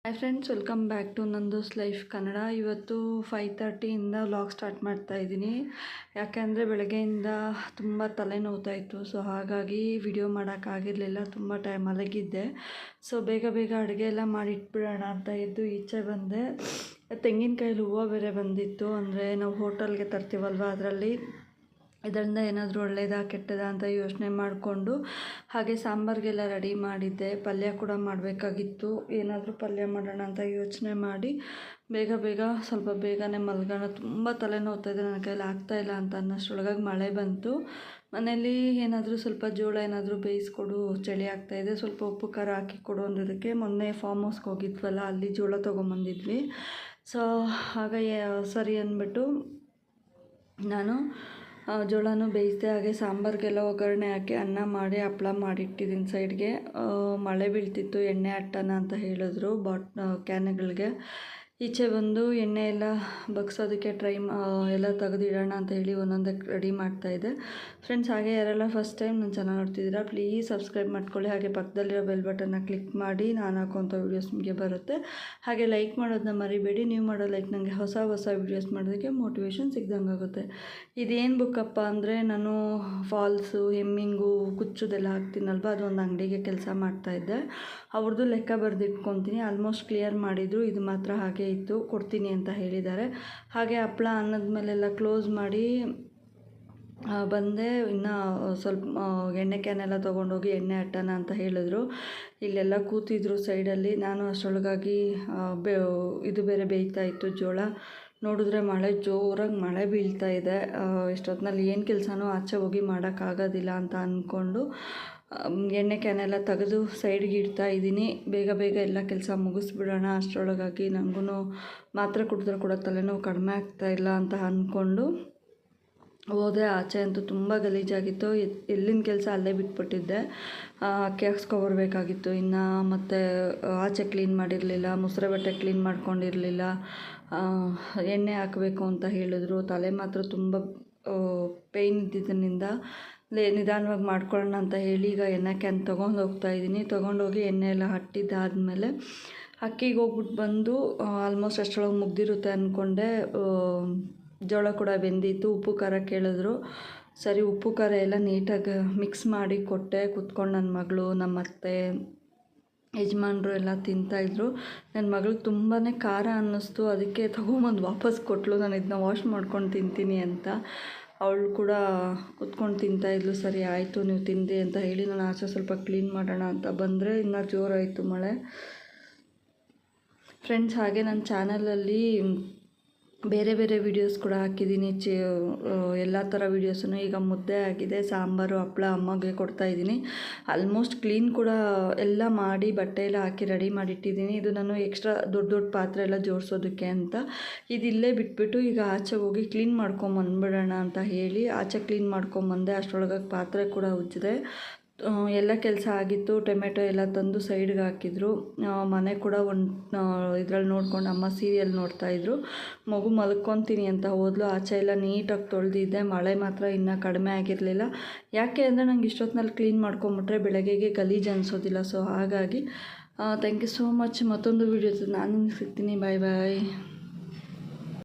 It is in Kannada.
Hi friends, welcome back to Nandu's life Kannada. ಇವತ್ತು 5:30 ವ್ಲಾಗ್ ಸ್ಟಾರ್ಟ್ ಮಾಡ್ತಾ ಇದ್ದೀನಿ. ಯಾಕೆಂದರೆ ಬೆಳಗ್ಗೆಯಿಂದ ತುಂಬ ತಲೆನೋವ್ತಾ ಇತ್ತು. ಸೊ ಹಾಗಾಗಿ ವಿಡಿಯೋ ಮಾಡೋಕ್ಕಾಗಿರಲಿಲ್ಲ. ತುಂಬ ಟೈಮ್ ಮಲಗಿದ್ದೆ. ಸೊ ಬೇಗ ಅಡುಗೆ ಎಲ್ಲ ಮಾಡಿಟ್ಬಿಡೋಣ ಅಂತ ಎದ್ದು ಈಚೆ ಬಂದೆ. ತೆಂಗಿನಕಾಯಲ್ಲಿ ಹೂವು ಬೇರೆ ಬಂದಿತ್ತು. ಅಂದರೆ ನಾವು ಹೋಟೆಲ್ಗೆ ತರ್ತೀವಲ್ವ, ಇದರಿಂದ ಏನಾದರೂ ಒಳ್ಳೆಯದಾ ಕೆಟ್ಟದಾ ಅಂತ ಯೋಚನೆ ಮಾಡಿಕೊಂಡು ಹಾಗೆ ಸಾಂಬಾರಿಗೆಲ್ಲ ರೆಡಿ ಮಾಡಿದ್ದೆ. ಪಲ್ಯ ಕೂಡ ಮಾಡಬೇಕಾಗಿತ್ತು. ಏನಾದರೂ ಪಲ್ಯ ಮಾಡೋಣ ಅಂತ ಯೋಚನೆ ಮಾಡಿ ಬೇಗ ಸ್ವಲ್ಪ ಬೇಗನೆ ಮಲ್ಗೋಣ. ತುಂಬ ತಲೆನೋವ್ತಾ ಇದೆ, ನನ್ನ ಕೈಯಲ್ಲಿ ಆಗ್ತಾಯಿಲ್ಲ ಅಂತ ಅನ್ನೋಷ್ಟರೊಳಗಾಗಿ ಮಳೆ ಬಂತು. ಮನೇಲಿ ಏನಾದರೂ ಸ್ವಲ್ಪ ಜೋಳ ಏನಾದರೂ ಬೇಯಿಸ್ಕೊಡು, ಚಳಿ ಆಗ್ತಾಯಿದೆ, ಸ್ವಲ್ಪ ಉಪ್ಪು ಖಾರ ಹಾಕಿ ಕೊಡು ಅಂದಿದ್ದಕ್ಕೆ ಮೊನ್ನೆ ಫಾರ್ಮ್ ಹೌಸ್ಗೆ ಹೋಗಿದ್ವಲ್ಲ, ಅಲ್ಲಿ ಜೋಳ ತೊಗೊಂಬಂದಿದ್ವಿ. ಸೊ ಹಾಗೆ ಸರಿ ಅಂದ್ಬಿಟ್ಟು ನಾನು ಜೋಳನೂ ಬೇಯಿಸಿದೆ. ಹಾಗೆ ಸಾಂಬಾರಿಗೆಲ್ಲ ಒಗ್ಗರಣೆ ಹಾಕಿ ಅನ್ನ ಮಾಡಿ ಹಪ್ಪಳ ಮಾಡಿಟ್ಟಿದ್ದೀನಿ ಸೈಡ್ಗೆ. ಮಳೆ ಬೀಳ್ತಿತ್ತು, ಎಣ್ಣೆ ಹಟ್ಟೋಣ ಅಂತ ಹೇಳಿದ್ರು ಕ್ಯಾನ್ಗಳಿಗೆ. ಈಚೆ ಬಂದು ಎಣ್ಣೆ ಎಲ್ಲ ಬಗ್ಸೋದಕ್ಕೆ ಎಲ್ಲ ತೆಗೆದಿಡೋಣ ಅಂತ ಹೇಳಿ ಒಂದೊಂದೇ ರೆಡಿ ಮಾಡ್ತಾಯಿದ್ದೆ. ಫ್ರೆಂಡ್ಸ್, ಹಾಗೆ ಯಾರೆಲ್ಲ ಫಸ್ಟ್ ಟೈಮ್ ನನ್ನ ಚಾನಲ್ ನೋಡ್ತಿದ್ದೀರಾ, ಪ್ಲೀಸ್ ಸಬ್ಸ್ಕ್ರೈಬ್ ಮಾಡ್ಕೊಳ್ಳಿ. ಹಾಗೆ ಪಕ್ಕದಲ್ಲಿರೋ ಬೆಲ್ ಬಟನ್ನ ಕ್ಲಿಕ್ ಮಾಡಿ, ನಾನು ಹಾಕೋಂಥ ವೀಡಿಯೋಸ್ ನಿಮಗೆ ಬರುತ್ತೆ. ಹಾಗೆ ಲೈಕ್ ಮಾಡೋದನ್ನ ಮರಿಬೇಡಿ. ನೀವು ಮಾಡೋ ಲೈಕ್ ನನಗೆ ಹೊಸ ವೀಡಿಯೋಸ್ ಮಾಡೋದಕ್ಕೆ ಮೋಟಿವೇಶನ್ ಸಿಗ್ದಂಗೆ ಆಗುತ್ತೆ. ಇದೇನು ಬುಕ್ಕಪ್ಪ ಅಂದರೆ, ನಾನು ಫಾಲ್ಸು, ಹೆಮ್ಮಿಂಗು, ಕುಚ್ಚುದೆಲ್ಲ ಹಾಕ್ತೀನಲ್ವ, ಅದೊಂದು ಅಂಗಡಿಗೆ ಕೆಲಸ ಮಾಡ್ತಾಯಿದ್ದೆ. ಅವ್ರದ್ದು ಲೆಕ್ಕ ಬರೆದಿಟ್ಕೊತೀನಿ. ಆಲ್ಮೋಸ್ಟ್ ಕ್ಲಿಯರ್ ಮಾಡಿದರು. ಇದು ಮಾತ್ರ ಹಾಗೆ ಇತ್ತು, ಕೊಡ್ತೀನಿ ಅಂತ ಹೇಳಿದ್ದಾರೆ. ಹಾಗೆ ಹಪ್ಪಳ ಅನ್ನದ ಮೇಲೆಲ್ಲ ಕ್ಲೋಸ್ ಮಾಡಿ ಬಂದೆ. ಇನ್ನು ಸ್ವಲ್ಪ ಎಣ್ಣೆ ಕ್ಯಾನೆಲ್ಲ ತೊಗೊಂಡೋಗಿ ಎಣ್ಣೆ ಹಟ್ಟೋಣ ಅಂತ ಹೇಳಿದ್ರು. ಇಲ್ಲೆಲ್ಲ ಕೂತಿದ್ರು ಸೈಡಲ್ಲಿ. ನಾನು ಅಷ್ಟರೊಳಗಾಗಿ ಇದು ಬೇರೆ ಬೇಯ್ತಾ ಇತ್ತು ಜೋಳ. ನೋಡಿದ್ರೆ ಜೋರಾಗಿ ಮಳೆ ಬೀಳ್ತಾ ಇದೆ. ಇಷ್ಟೊತ್ತಿನಲ್ಲಿ ಏನು ಕೆಲಸನೂ ಆಚೆ ಹೋಗಿ ಮಾಡೋಕ್ಕಾಗೋದಿಲ್ಲ ಅಂತ ಅಂದ್ಕೊಂಡು ಎಣ್ಣೆ ಕ್ಯಾನೆಲ್ಲ ತೆಗೆದು ಸೈಡ್ಗೆ ಇಡ್ತಾ ಇದ್ದೀನಿ. ಬೇಗ ಎಲ್ಲ ಕೆಲಸ ಮುಗಿಸ್ಬಿಡೋಣ. ಅಷ್ಟರೊಳಗಾಗಿ ನನಗೂ ಮಾತ್ರೆ ಕುಡಿದ್ರೆ ಕೂಡ ತಲೆನೋವು ಕಡಿಮೆ ಆಗ್ತಾಯಿಲ್ಲ ಅಂತ ಅಂದ್ಕೊಂಡು ಹೋದೆ. ಆಚೆ ಅಂತೂ ತುಂಬ ಗಲೀಜಾಗಿತ್ತು. ಎಲ್ಲಿನ ಕೆಲಸ ಅಲ್ಲೇ ಬಿಟ್ಬಿಟ್ಟಿದ್ದೆ. ಅಕ್ಕಿ ಹಾಕ್ಸ್ಕೊಬರ್ಬೇಕಾಗಿತ್ತು. ಇನ್ನು ಮತ್ತು ಆಚೆ ಕ್ಲೀನ್ ಮಾಡಿರಲಿಲ್ಲ, ಮುಸುರೆ ಬಟ್ಟೆ ಕ್ಲೀನ್ ಮಾಡ್ಕೊಂಡಿರಲಿಲ್ಲ. ಎಣ್ಣೆ ಹಾಕಬೇಕು ಅಂತ ಹೇಳಿದ್ರು. ತಲೆ ಮಾತ್ರ ತುಂಬ ಪೇಯ್ನ್ ಇದ್ದಿದ್ದರಿಂದ ನಿಧಾನವಾಗಿ ಮಾಡ್ಕೊಳ್ಳೋಣ ಅಂತ ಹೇಳಿ ಈಗ ಎಣ್ಣೆ ಕ್ಯಾನ್ ತೊಗೊಂಡೋಗಿ ಎಣ್ಣೆ ಎಲ್ಲ ಹಟ್ಟಿದ್ದಾದಮೇಲೆ ಅಕ್ಕಿಗೆ ಹೋಗ್ಬಿಟ್ಟು ಬಂದು ಆಲ್ಮೋಸ್ಟ್ ಅಷ್ಟರೊಳಗೆ ಮುಗ್ದಿರುತ್ತೆ ಅಂದ್ಕೊಂಡೆ. ಜೋಳ ಕೂಡ ಬೆಂದಿತ್ತು. ಉಪ್ಪು ಖಾರ ಕೇಳಿದ್ರು. ಸರಿ, ಉಪ್ಪು ಖಾರ ಎಲ್ಲ ನೀಟಾಗಿ ಮಿಕ್ಸ್ ಮಾಡಿ ಕೊಟ್ಟೆ. ಕೂತ್ಕೊಂಡು ನನ್ನ ಮಗಳು, ನಮ್ಮ ಅತ್ತೆ, ಯಜಮಾನ್ರು ಎಲ್ಲ ತಿಂತಾಯಿದ್ರು. ನನ್ನ ಮಗಳಿಗೆ ತುಂಬಾ ಖಾರ ಅನ್ನಿಸ್ತು. ಅದಕ್ಕೆ ತೊಗೊಂಬಂದು ವಾಪಸ್ ಕೊಟ್ಟಳು, ನಾನು ಇದನ್ನ ವಾಶ್ ಮಾಡ್ಕೊಂಡು ತಿಂತೀನಿ ಅಂತ. ಅವಳು ಕೂಡ ಕುತ್ಕೊಂಡು ತಿಂತಾಯಿದ್ಲು. ಸರಿ ಆಯಿತು, ನೀವು ತಿಂದಿ ಅಂತ ಹೇಳಿ ನಾನು ಆಚೆ ಸ್ವಲ್ಪ ಕ್ಲೀನ್ ಮಾಡೋಣ ಅಂತ ಬಂದರೆ ಇನ್ನೂ ಜೋರಾಯಿತು ಮಳೆ. ಫ್ರೆಂಡ್ಸ್, ಹಾಗೆ ನನ್ನ ಚಾನಲಲ್ಲಿ ಬೇರೆ ವೀಡಿಯೋಸ್ ಕೂಡ ಹಾಕಿದ್ದೀನಿ. ಎಲ್ಲ ಥರ ವೀಡಿಯೋಸನ್ನು. ಈಗ ಮುದ್ದೆ ಆಗಿದೆ, ಸಾಂಬಾರು, ಹಪ್ಪಳ ಅಮ್ಮಗೆ ಕೊಡ್ತಾಯಿದ್ದೀನಿ. ಆಲ್ಮೋಸ್ಟ್ ಕ್ಲೀನ್ ಕೂಡ ಎಲ್ಲ ಮಾಡಿ ಬಟ್ಟೆ ಎಲ್ಲ ಹಾಕಿ ರೆಡಿ ಮಾಡಿಟ್ಟಿದ್ದೀನಿ. ಇದು ನಾನು ಎಕ್ಸ್ಟ್ರಾ ದೊಡ್ಡ ಪಾತ್ರೆ ಎಲ್ಲ ಜೋಡಿಸೋದಕ್ಕೆ ಅಂತ. ಇದಿಲ್ಲೇ ಬಿಟ್ಬಿಟ್ಟು ಈಗ ಆಚೆ ಹೋಗಿ ಕ್ಲೀನ್ ಮಾಡ್ಕೊಂಬಂದ್ಬಿಡೋಣ ಅಂತ ಹೇಳಿ ಆಚೆ ಕ್ಲೀನ್ ಮಾಡ್ಕೊಂಬಂದೆ. ಅಷ್ಟರೊಳಗೆ ಪಾತ್ರೆ ಕೂಡ ಉಜ್ಜಿದೆ. ಎಲ್ಲ ಕೆಲಸ ಆಗಿತ್ತು. ಟೊಮೆಟೊ ಎಲ್ಲ ತಂದು ಸೈಡ್ಗೆ ಹಾಕಿದ್ರು. ಮನೆ ಕೂಡ ಇದ್ರಲ್ಲಿ ನೋಡ್ಕೊಂಡು ಅಮ್ಮ ಸೀರಿಯಲ್ ನೋಡ್ತಾಯಿದ್ರು. ಮಗು ಮಲ್ಕೊತೀನಿ ಅಂತ ಹೋದ್ಲು. ಆಚೆ ಎಲ್ಲ ನೀಟಾಗಿ ತೊಳೆದಿದ್ದೆ. ಮಳೆ ಮಾತ್ರ ಇನ್ನೂ ಕಡಿಮೆ ಆಗಿರಲಿಲ್ಲ. ಯಾಕೆ ಅಂದರೆ ನಂಗೆ ಇಷ್ಟೊತ್ತಿನಲ್ಲಿ ಕ್ಲೀನ್ ಮಾಡ್ಕೊಂಬಿಟ್ರೆ ಬೆಳಗ್ಗೆಗೆ ಗಲೀಜು ಅನಿಸೋದಿಲ್ಲ. ಸೊ ಹಾಗಾಗಿ ಥ್ಯಾಂಕ್ ಯು ಸೋ ಮಚ್. ಮತ್ತೊಂದು ವೀಡಿಯೋ ನಾನು ನಿಮಗೆ ಸಿಗ್ತೀನಿ. ಬಾಯ್.